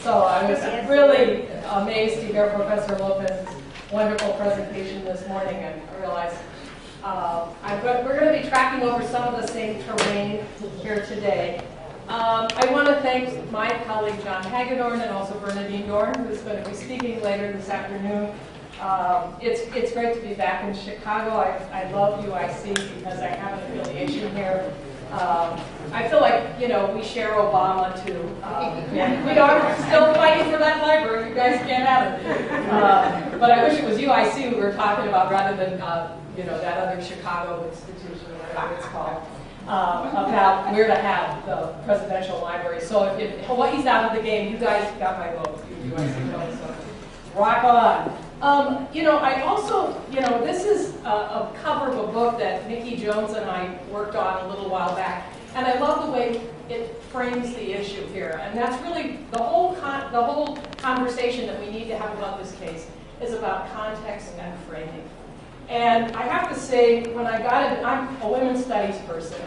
So I was really amazed to hear Professor Lopez's wonderful presentation this morning, and I realized we're going to be tracking over some of the same terrain here today. I want to thank my colleague John Hagedorn and also Bernadine Dorn, who's going to be speaking later this afternoon. It's great to be back in Chicago. I love UIC because I have an affiliation here. I feel like, you know, we share Obama too. We are still fighting for that library. You guys can't have it. But I wish it was UIC we were talking about rather than, you know, that other Chicago institution, whatever it's called, about where to have the presidential library. So if Hawaii's out of the game, you guys got my vote. You UIC vote, so rock on. You know, I also, you know, this is a cover of a book that Nikki Jones and I worked on a little while back, and I love the way it frames the issue here. And that's really the whole conversation that we need to have about this case is about context and framing. And I have to say, when I got in, I'm a women's studies person,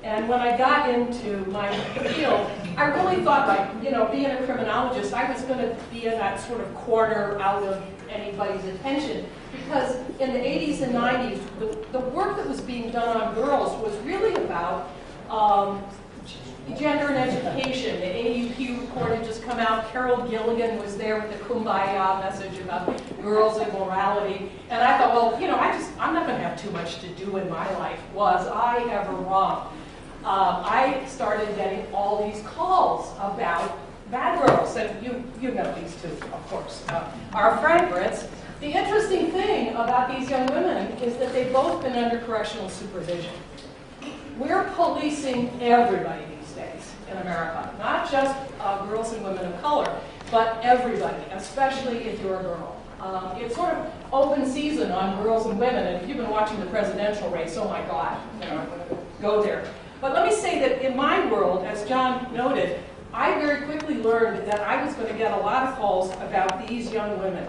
and when I got into my field, I really thought, like, you know, being a criminologist, I was going to be in that sort of corner out of anybody's attention, because in the 80s and 90s, the work that was being done on girls was really about gender and education. The AUP report had just come out. Carol Gilligan was there with the Kumbaya message about girls and morality. And I thought, well, you know, I'm not going to have too much to do in my life. Was I ever wrong? I started getting all these calls about bad girls, and you know these two, of course, our favorites. The interesting thing about these young women is that they've both been under correctional supervision. We're policing everybody these days in America, not just girls and women of color, but everybody, especially if you're a girl. It's sort of open season on girls and women, and if you've been watching the presidential race, oh my God, you know, I'm going to go there. But let me say that in my world, as John noted, I very quickly learned that I was going to get a lot of calls about these young women.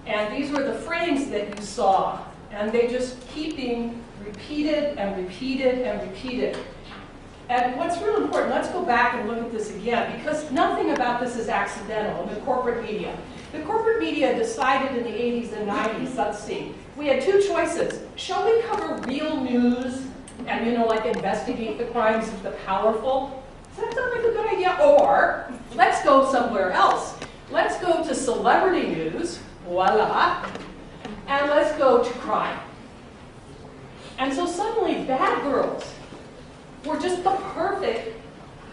And these were the frames that you saw, and they just keep being repeated and repeated and repeated. And what's real important, let's go back and look at this again, because nothing about this is accidental in the corporate media. The corporate media decided in the 80s and 90s, let's see, we had two choices. Shall we cover real news and, you know, like investigate the crimes of the powerful? Does that sound like a good idea? Or let's go somewhere else. Let's go to celebrity news, voila, and let's go to crime. And so suddenly bad girls were just the perfect,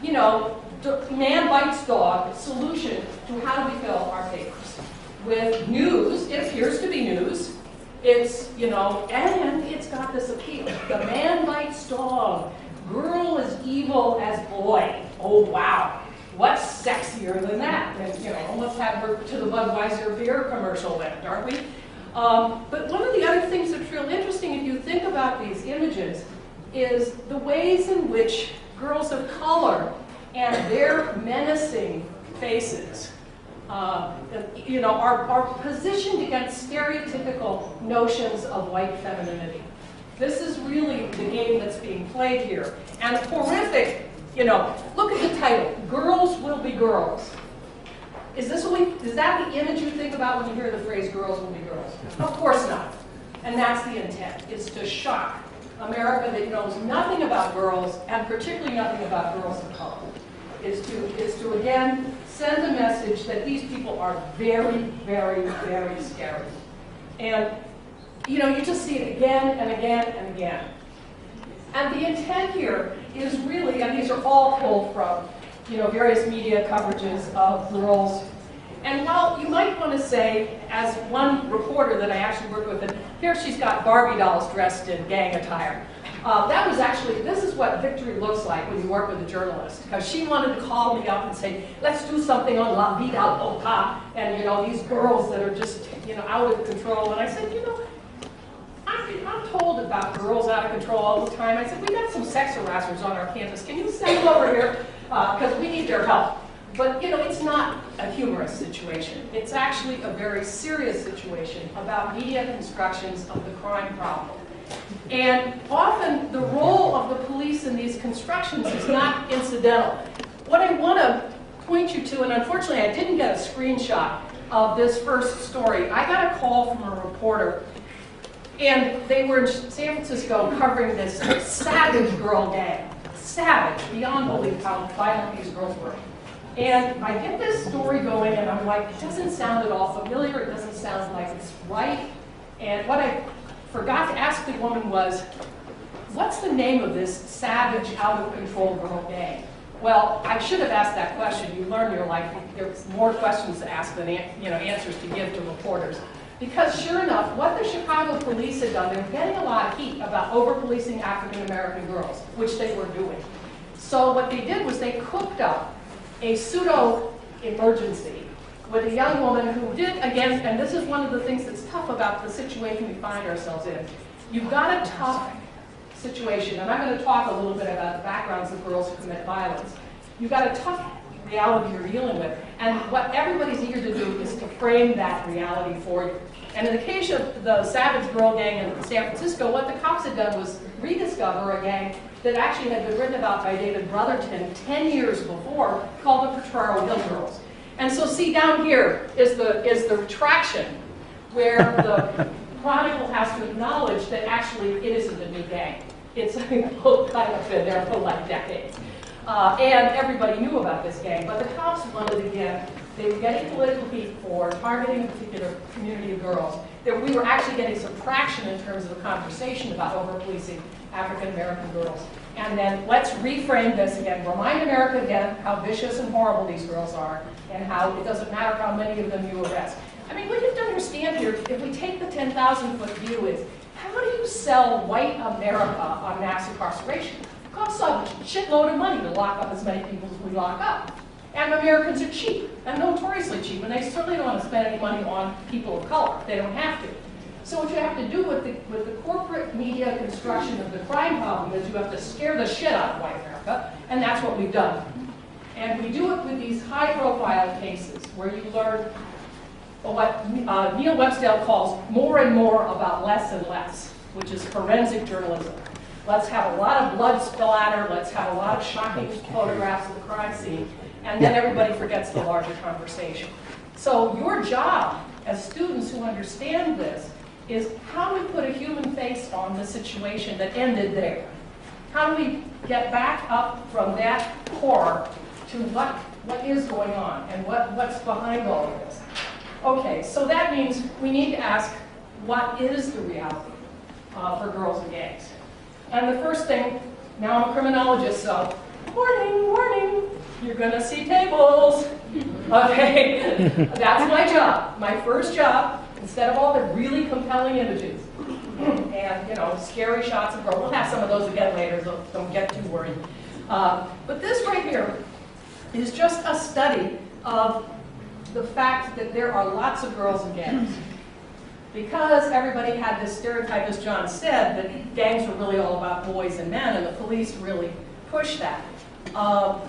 you know, man bites dog solution to how do we fill our papers. With news, it appears to be news. It's, you know, and it's got this appeal. The man bites dog. Girl as evil as boy. Oh, wow. What's sexier than that? And, you know, let's have her to the Budweiser beer commercial then, aren't we? But one of the other things that's real interesting, if you think about these images, is the ways in which girls of color and their menacing faces, you know, are positioned against stereotypical notions of white femininity. This is really the game that's being played here. And horrific, you know, look at the title, Girls Will Be Girls. Is that the image you think about when you hear the phrase girls will be girls? Of course not. And that's the intent, is to shock America that knows nothing about girls, and particularly nothing about girls of color. Is to again send a message that these people are very, very, very scary. And you know, you just see it again and again and again. And the intent here is really, and these are all pulled from, you know, various media coverages of girls. And while you might want to say, as one reporter that I actually worked with, that here she's got Barbie dolls dressed in gang attire. That was actually, this is what victory looks like when you work with a journalist. Because she wanted to call me up and say, let's do something on La Vida Loca, and, you know, these girls that are just, you know, out of control. And I said, you know, I'm told about girls out of control all the time. I said, we got some sex harassers on our campus. Can you send them over here? Because we need their help. But, you know, it's not a humorous situation. It's actually a very serious situation about media constructions of the crime problem. And often the role of the police in these constructions is not incidental. What I want to point you to, and unfortunately I didn't get a screenshot of this first story. I got a call from a reporter, and they were in San Francisco covering this savage girl gang. Savage, beyond belief how violent these girls were. And I get this story going, and I'm like, it doesn't sound at all familiar, it doesn't sound like it's right. And what I forgot to ask the woman was, what's the name of this savage, out-of-control girl gang? Well, I should have asked that question. You learn your life. There's more questions to ask than answers to give to reporters. Because sure enough, what the Chicago police had done, they were getting a lot of heat about over-policing African-American girls, which they were doing. So what they did was they cooked up a pseudo-emergency with a young woman who did, again, and this is one of the things that's tough about the situation we find ourselves in. You've got a tough situation, and I'm going to talk a little bit about the backgrounds of girls who commit violence. You've got a tough reality you're dealing with, and what everybody's eager to do is to frame that reality for you. And in the case of the Savage Girl Gang in San Francisco, what the cops had done was rediscover a gang that actually had been written about by David Brotherton 10 years before, called the Potrero Hill Girls. And so see down here is the retraction, where the Chronicle has to acknowledge that actually it isn't a new gang. It's kind of been there for like decades. And everybody knew about this gang, but the cops wanted, again, they were getting political heat for targeting a particular community of girls. That we were actually getting some traction in terms of a conversation about over-policing African-American girls. And then let's reframe this again. Remind America again how vicious and horrible these girls are, and how it doesn't matter how many of them you arrest. I mean, what you have to understand here, if we take the 10,000-foot view, is how do you sell white America on mass incarceration? It costs a shitload of money to lock up as many people as we lock up. And Americans are cheap, and notoriously cheap, and they certainly don't want to spend any money on people of color. They don't have to. So what you have to do with the corporate media construction of the crime problem is you have to scare the shit out of white America, and that's what we've done. And we do it with these high-profile cases where you learn what Neil Websdale calls more and more about less and less, which is forensic journalism. Let's have a lot of blood splatter, let's have a lot of shocking photographs of the crime scene, and then everybody forgets the larger conversation. So your job as students who understand this is how do we put a human face on the situation that ended there? How do we get back up from that core to what is going on and what's behind all of this? Okay, so that means we need to ask, what is the reality for girls and gangs? And the first thing, now I'm a criminologist, so warning, warning, you're going to see tables. Okay, that's my job. My first job, instead of all the really compelling images and scary shots of girls. We'll have some of those again later, so don't get too worried. But this right here is just a study of the fact that there are lots of girls in gangs. Because everybody had this stereotype, as John said, that gangs were really all about boys and men, and the police really pushed that.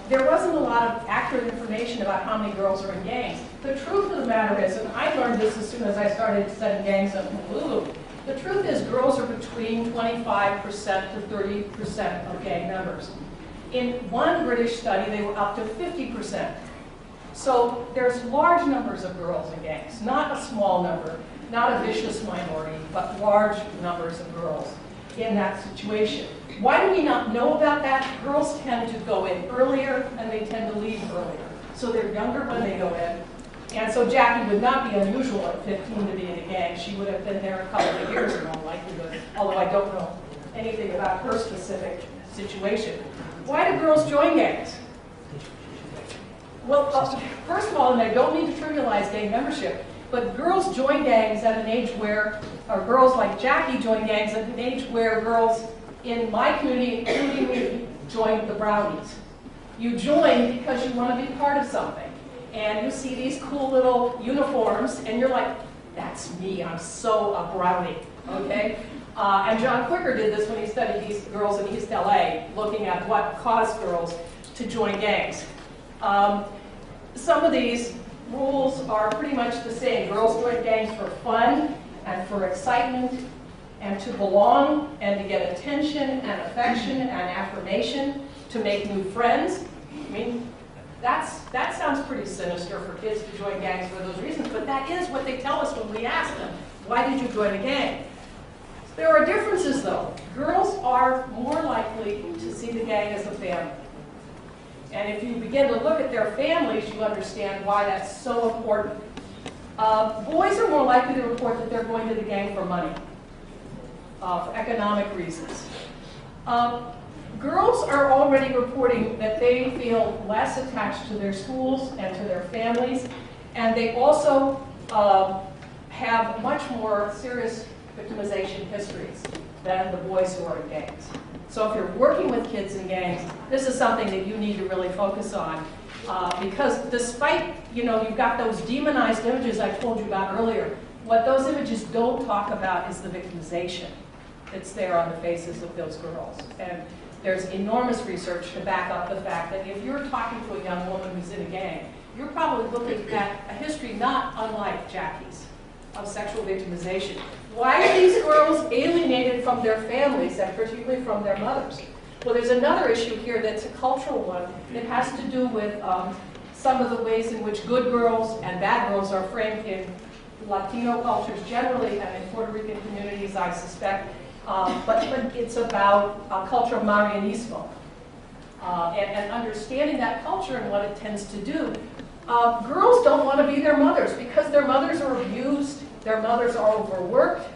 There wasn't a lot of accurate information about how many girls are in gangs. The truth of the matter is, and I learned this as soon as I started studying gangs in Honolulu, the truth is girls are between 25% to 30% of gang members. In one British study, they were up to 50%. So there's large numbers of girls in gangs, not a small number, not a vicious minority, but large numbers of girls in that situation. Why do we not know about that? Girls tend to go in earlier and they tend to leave earlier. So they're younger when they go in. And so Jackie would not be unusual at 15 to be in a gang. She would have been there a couple of years in all likelihood, although I don't know anything about her specific situation. Why do girls join gangs? Well, first of all, and I don't mean to trivialize gang membership, but girls join gangs at an age where, or girls like Jackie join gangs at an age where girls in my community, including me, join the Brownies. You join because you want to be part of something. And you see these cool little uniforms, and you're like, that's me, I'm so a Brownie, okay? And John Quicker did this when he studied these girls in East LA, looking at what caused girls to join gangs. Some of these rules are pretty much the same. Girls join gangs for fun and for excitement and to belong and to get attention and affection and affirmation, to make new friends. I mean, That sounds pretty sinister for kids to join gangs for those reasons, but that is what they tell us when we ask them, why did you join a gang? There are differences though. Girls are more likely to see the gang as a family. And if you begin to look at their families, you understand why that's so important. Boys are more likely to report that they're going to the gang for money, for economic reasons. Girls are already reporting that they feel less attached to their schools and to their families, and they also have much more serious victimization histories than the boys who are in gangs. So if you're working with kids in gangs, this is something that you need to really focus on, because despite, you've got those demonized images I told you about earlier, what those images don't talk about is the victimization that's there on the faces of those girls. And there's enormous research to back up the fact that if you're talking to a young woman who's in a gang, you're probably looking at a history not unlike Jackie's of sexual victimization. Why are these girls alienated from their families, and particularly from their mothers? Well, there's another issue here that's a cultural one. It has to do with some of the ways in which good girls and bad girls are framed in Latino cultures generally, and in Puerto Rican communities, I suspect. But it's about a culture of Marianismo. And understanding that culture and what it tends to do. Girls don't want to be their mothers because their mothers are abused, their mothers are overworked,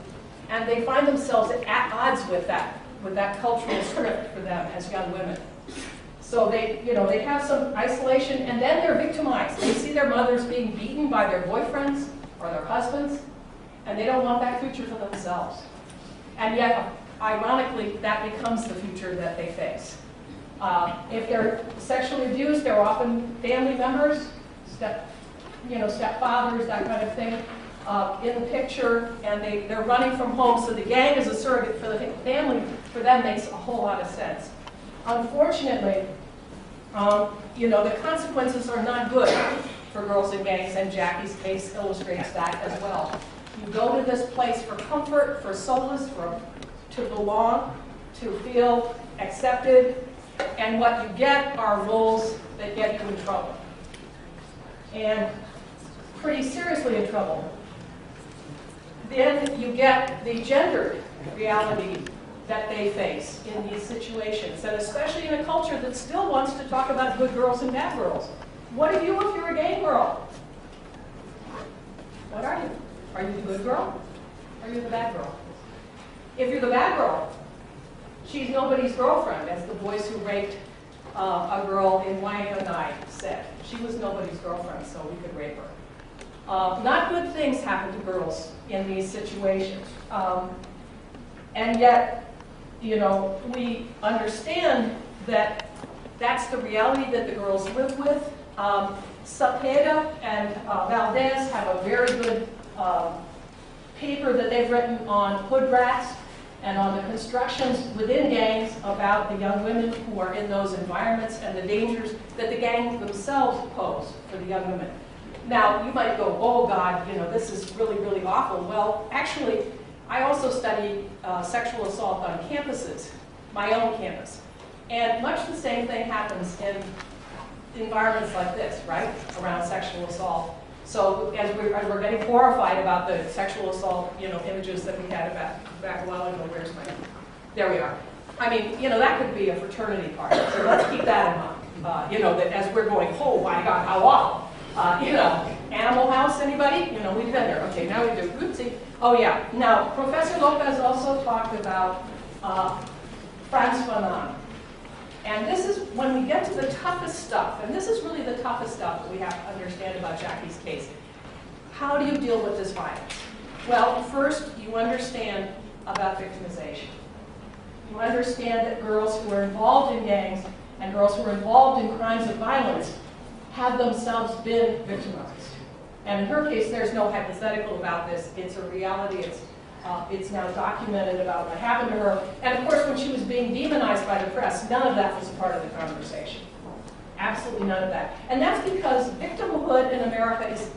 and they find themselves at odds with that cultural script for them as young women. So they have some isolation, and then they're victimized. They see their mothers being beaten by their boyfriends or their husbands, and they don't want that future for themselves. And yet, ironically, that becomes the future that they face. If they're sexually abused, they're often family members, stepfathers, that kind of thing, in the picture, and they're running from home, so the gang is a surrogate for the family. For them, makes a whole lot of sense. Unfortunately, the consequences are not good for girls in gangs, and Jackie's case illustrates that as well. You go to this place for comfort, for solace, to belong, to feel accepted, and what you get are roles that get you in trouble. And pretty seriously in trouble. Then you get the gendered reality that they face in these situations, and especially in a culture that still wants to talk about good girls and bad girls. What are you if you're a gang girl? What are you? Are you the good girl? Or are you the bad girl? If you're the bad girl, she's nobody's girlfriend, as the boys who raped a girl in Waianae said. She was nobody's girlfriend, so we could rape her. Not good things happen to girls in these situations. And yet, we understand that that's the reality that the girls live with. Cepeda and Valdez have a very good paper that they've written on hood rats and on the constructions within gangs about the young women who are in those environments and the dangers that the gangs themselves pose for the young women. Now, you might go, oh God, this is really, really awful. Well, actually, I also study sexual assault on campuses, my own campus. And much the same thing happens in environments like this, right, around sexual assault. So as we're getting horrified about the sexual assault, images that we had back a while ago, where's my, there we are. I mean, that could be a fraternity party, so let's keep that in mind. That as we're going, oh my God, how awful. Animal House, anybody? We've been there. Okay, now we do. Oopsie. Oh yeah. Now, Professor Lopez also talked about Frantz Fanon. And this is when we get to the toughest stuff, and this is really the toughest stuff that we have to understand about Jackie's case. How do you deal with this violence? Well, first, you understand about victimization. You understand that girls who are involved in gangs and girls who are involved in crimes of violence have themselves been victimized. And in her case, there's no hypothetical about this. It's a reality. It's now documented about what happened to her. And of course, when she was being demonized by the press, none of that was a part of the conversation. Absolutely none of that. And that's because victimhood in America is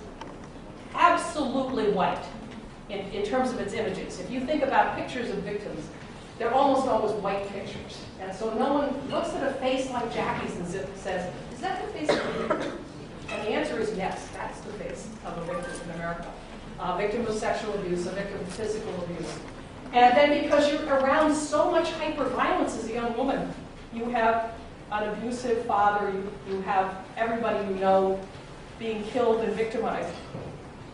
absolutely white in terms of its images. If you think about pictures of victims, they're almost always white pictures. And so no one looks at a face like Jackie's and says, is that the face of a victim? And the answer is yes, that's the face of a victim in America. A victim of sexual abuse, a victim of physical abuse. And then because you're around so much hyper-violence as a young woman, you have an abusive father, you have everybody you know being killed and victimized.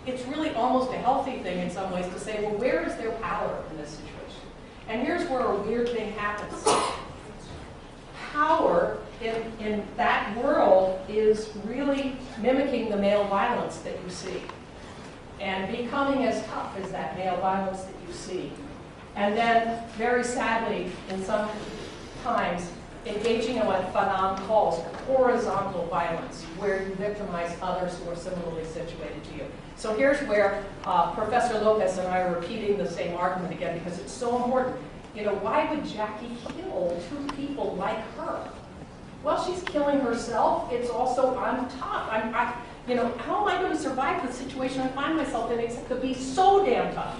It's really almost a healthy thing in some ways to say, well, where is their power in this situation? And here's where a weird thing happens. Power in that world is really mimicking the male violence that you see and becoming as tough as that male violence that you see. And then, very sadly, in some times, engaging in what Fanon calls horizontal violence, where you victimize others who are similarly situated to you. So here's where Professor Lopez and I are repeating the same argument again because it's so important. You know, why would Jackie kill two people like her? Well, she's killing herself. It's also, I'm tough. You know, how am I going to survive the situation I find myself in except to be so damn tough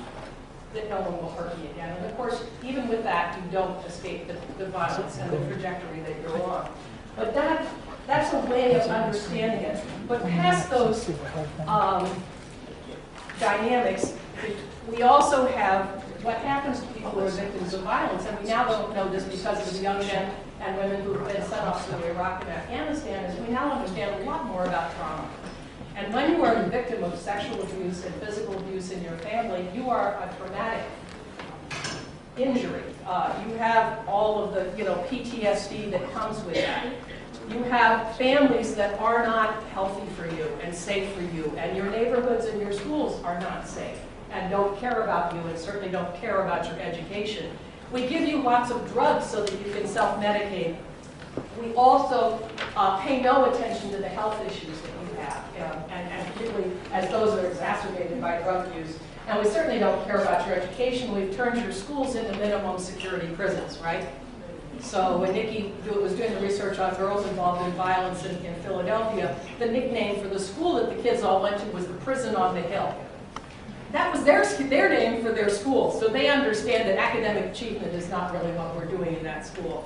that no one will hurt me again? And of course, even with that, you don't escape the violence and the trajectory that you're on. But that's a way of understanding it. But past those dynamics, we also have what happens to people who are victims of violence. And we now don't know this because of the young men and women who have been sent off to Iraq and Afghanistan, is we now understand a lot more about trauma. And when you are the victim of sexual abuse and physical abuse in your family, you are a traumatic injury. You have all of the PTSD that comes with that. You have families that are not healthy for you and safe for you, and your neighborhoods and your schools are not safe and don't care about you and certainly don't care about your education. We give you lots of drugs so that you can self-medicate. We also pay no attention to the health issues that you have, and particularly as those are exacerbated by drug use. And we certainly don't care about your education. We've turned your schools into minimum security prisons, right? So when Nikki was doing the research on girls involved in violence in Philadelphia, the nickname for the school that the kids all went to was the Prison on the Hill. That was their name for their school, so they understand that academic achievement is not really what we're doing in that school.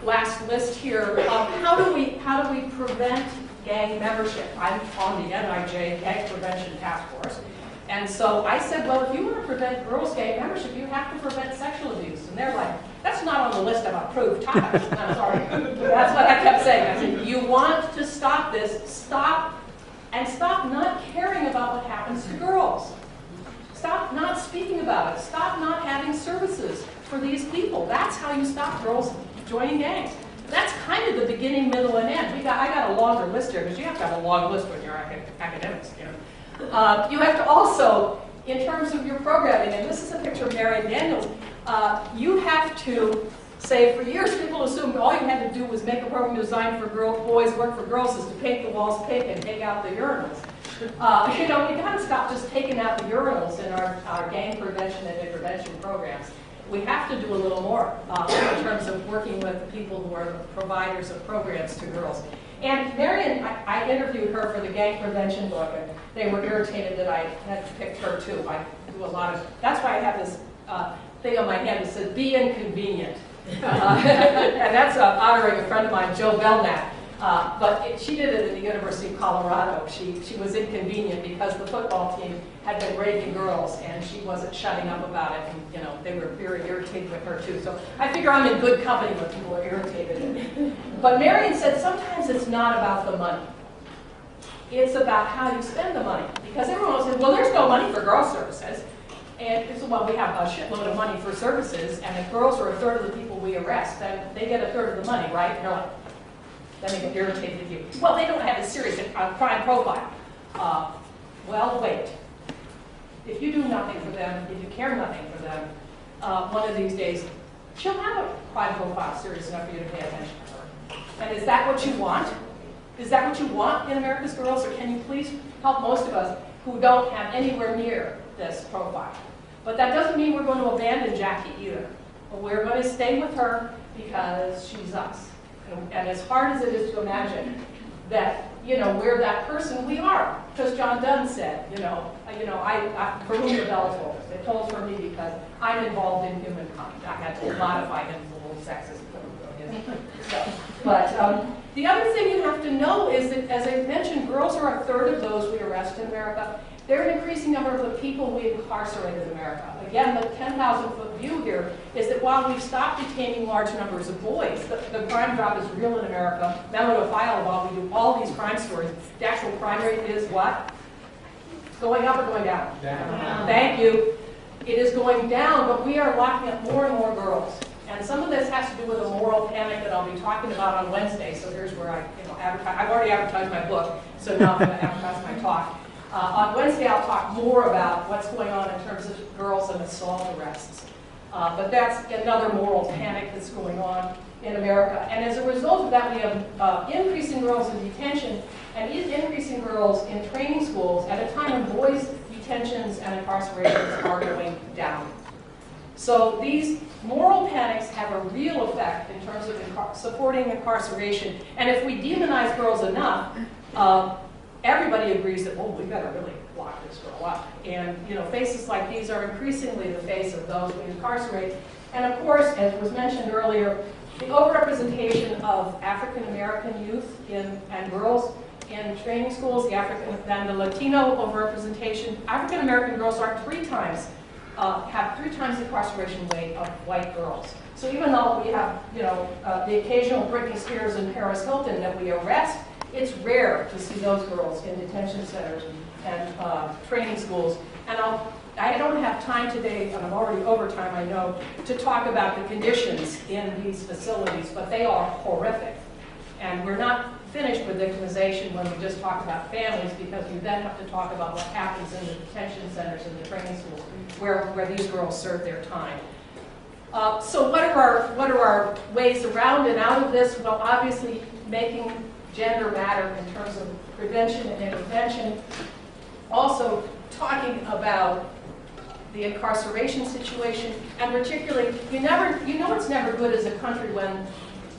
Last list here, how do we prevent gang membership? I'm on the NIJ Gang Prevention Task Force. And so I said, well, if you want to prevent girls' gang membership, you have to prevent sexual abuse. And they're like, that's not on the list of approved topics. I'm sorry. That's what I kept saying. I said, you want to stop this, stop not caring about what happens to girls. Stop not speaking about it. Stop not having services for these people. That's how you stop girls joining gangs. That's kind of the beginning, middle, and end. I got a longer list here because you have to have a long list when you're academics. You have to also, in terms of your programming, and this is a picture of Marion Daniels, you have to say, for years people assumed all you had to do was make a program designed for boys, work for girls, is to paint the walls pink and take out the urinals. We got to stop just taking out the urinals in our gang prevention and intervention programs. We have to do a little more in terms of working with the people who are the providers of programs to girls. And Marion, I interviewed her for the gang prevention book, and they were irritated that I had picked her too. I do a lot of, that's why I have this thing on my hand that says, be inconvenient. And that's honoring a friend of mine, Joe Belknap. But she did it at the University of Colorado. She was inconvenient because the football team had been raping girls, and she wasn't shutting up about it. And they were very irritated with her too. So I figure I'm in good company when people are irritated. But Marion said sometimes it's not about the money. It's about how you spend the money. Because everyone will say, well, there's no money for girl services. And so, well, we have a shitload of money for services, and if girls are a third of the people we arrest, then they get a third of the money, right? And they're like, then they get irritated with you. Well, they don't have a serious crime profile. Well, wait. If you do nothing for them, if you care nothing for them, one of these days, she'll have a crime profile serious enough for you to pay attention to her. And is that what you want? Is that what you want in America's Girls? Or can you please help most of us who don't have anywhere near this profile? But that doesn't mean we're going to abandon Jackie either. We're going to stay with her because she's us. And as hard as it is to imagine that, we're that person, we are. Because John Donne said, for whom the bell tolls. It tolls for me because I'm involved in humankind. I had to modify him a little sexist. The other thing you have to know is that, as I mentioned, girls are a third of those we arrest in America. They're an increasing number of the people we incarcerate in America. Again, the 10,000-foot view here is that while we've stopped detaining large numbers of boys, the crime drop is real in America. Memo to file, while we do all these crime stories, the actual crime rate is what? Going up or going down? Down. Thank you. It is going down, but we are locking up more and more girls. And some of this has to do with a moral panic that I'll be talking about on Wednesday. So here's where I advertise. I've already advertised my book, so now I'm going to advertise my talk. On Wednesday, I'll talk more about what's going on in terms of girls and assault arrests. But that's another moral panic that's going on in America. And as a result of that, we have increasing girls in detention and increasing girls in training schools at a time when boys' detentions and incarcerations are going down. So these moral panics have a real effect in terms of supporting incarceration. And if we demonize girls enough, everybody agrees that, well, we better really lock this girl up. And faces like these are increasingly the face of those we incarcerate. And of course, as was mentioned earlier, the overrepresentation of African American youth and girls in training schools, and the Latino overrepresentation. African American girls are have 3 times the incarceration rate of white girls. So even though we have, the occasional Britney Spears and Paris Hilton that we arrest, it's rare to see those girls in detention centers and training schools. And I don't have time today, and I'm already over time, I know, to talk about the conditions in these facilities, but they are horrific. And we're not finished with victimization when we just talk about families, because we then have to talk about what happens in the detention centers and the training schools where these girls serve their time. So what are our ways around and out of this? Well, obviously making gender matter in terms of prevention and intervention. Also talking about the incarceration situation, and particularly, you know it's never good as a country when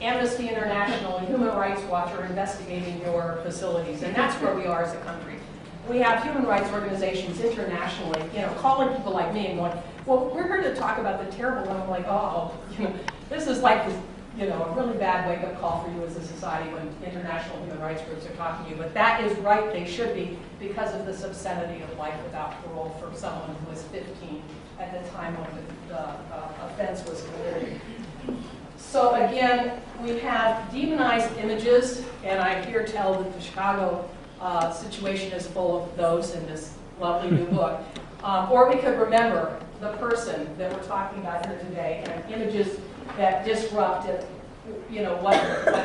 Amnesty International and Human Rights Watch are investigating your facilities, and that's where we are as a country. We have human rights organizations internationally, calling people like me and going, well, we're here to talk about the terrible, and I'm like, this is like this, a really bad wake-up call for you as a society when international human rights groups are talking to you. But that is right, they should be, because of this obscenity of life without parole for someone who was 15 at the time when the offense was committed. So again, we've had demonized images, and I hear tell that the Chicago situation is full of those in this lovely new book. Or we could remember the person that we're talking about here today, and images that disrupt what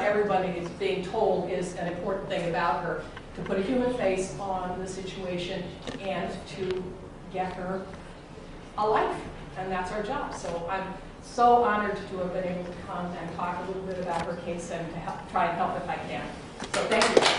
everybody is being told is an important thing about her, to put a human face on the situation and to get her a life, and that's our job. So I'm so honored to have been able to come and talk a little bit about her case and to try and help if I can. So thank you.